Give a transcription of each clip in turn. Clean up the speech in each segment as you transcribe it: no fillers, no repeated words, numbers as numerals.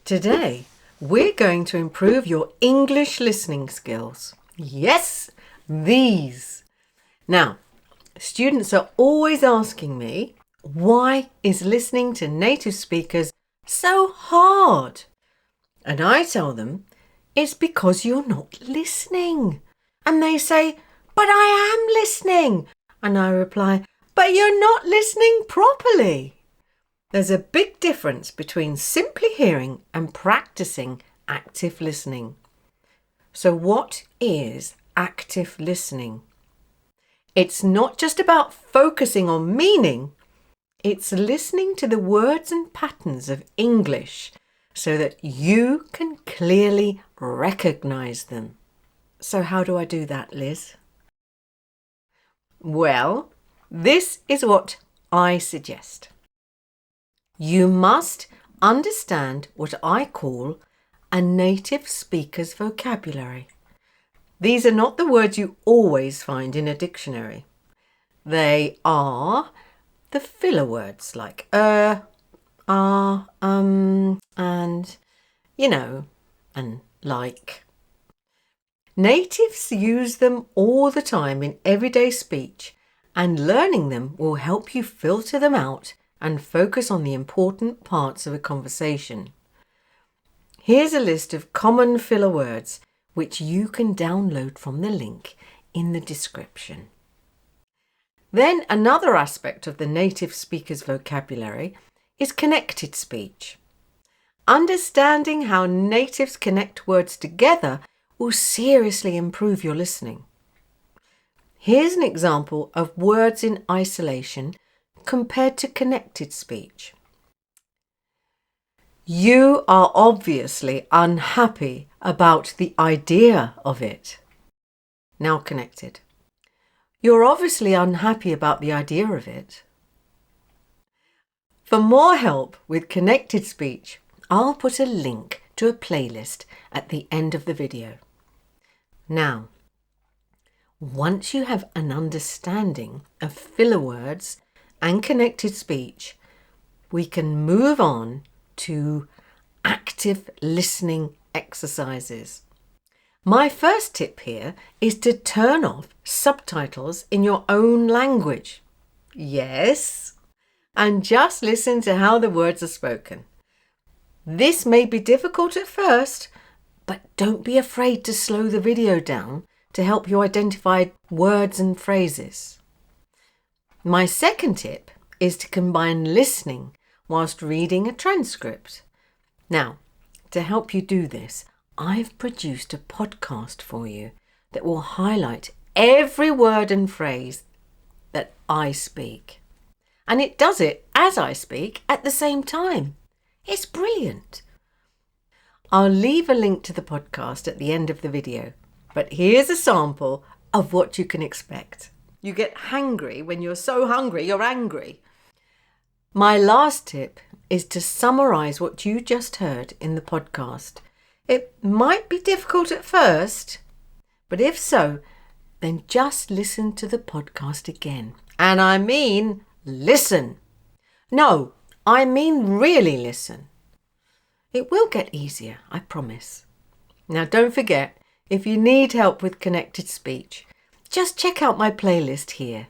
Today, we're going to improve your English listening skills. Yes, these. Now, students are always asking me, why is listening to native speakers so hard? And I tell them, it's because you're not listening. And they say, but I am listening. And I reply, but you're not listening properly. There's a big difference between simply hearing and practicing active listening. So what is active listening? It's not just about focusing on meaning. It's listening to the words and patterns of English so that you can clearly recognize them. So how do I do that, Liz? Well, this is what I suggest. You must understand what I call a native speaker's vocabulary. These are not the words you always find in a dictionary. They are the filler words like and, and like. Natives use them all the time in everyday speech, and learning them will help you filter them out and focus on the important parts of a conversation. Here's a list of common filler words which you can download from the link in the description. Then another aspect of the native speaker's vocabulary is connected speech. Understanding how natives connect words together will seriously improve your listening. Here's an example of words in isolation compared to connected speech. You are obviously unhappy about the idea of it. Now connected. You're obviously unhappy about the idea of it. For more help with connected speech, I'll put a link to a playlist at the end of the video. Now, once you have an understanding of filler words and connected speech, we can move on to active listening exercises. My first tip here is to turn off subtitles in your own language. Yes, and just listen to how the words are spoken. This may be difficult at first, but don't be afraid to slow the video down to help you identify words and phrases. My second tip is to combine listening whilst reading a transcript. Now, to help you do this, I've produced a podcast for you that will highlight every word and phrase that I speak. And it does it as I speak at the same time. It's brilliant. I'll leave a link to the podcast at the end of the video, but here's a sample of what you can expect. You get hangry when you're so hungry you're angry. My last tip is to summarize what you just heard in the podcast. It might be difficult at first, but if so, then just listen to the podcast again. And I mean listen. No, I mean really listen. It will get easier, I promise. Now don't forget, if you need help with connected speech, just check out my playlist here.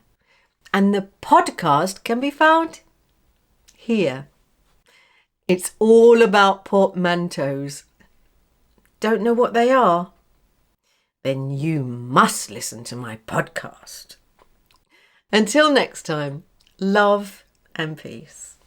And the podcast can be found here. It's all about portmanteaus. Don't know what they are? Then you must listen to my podcast. Until next time, love and peace.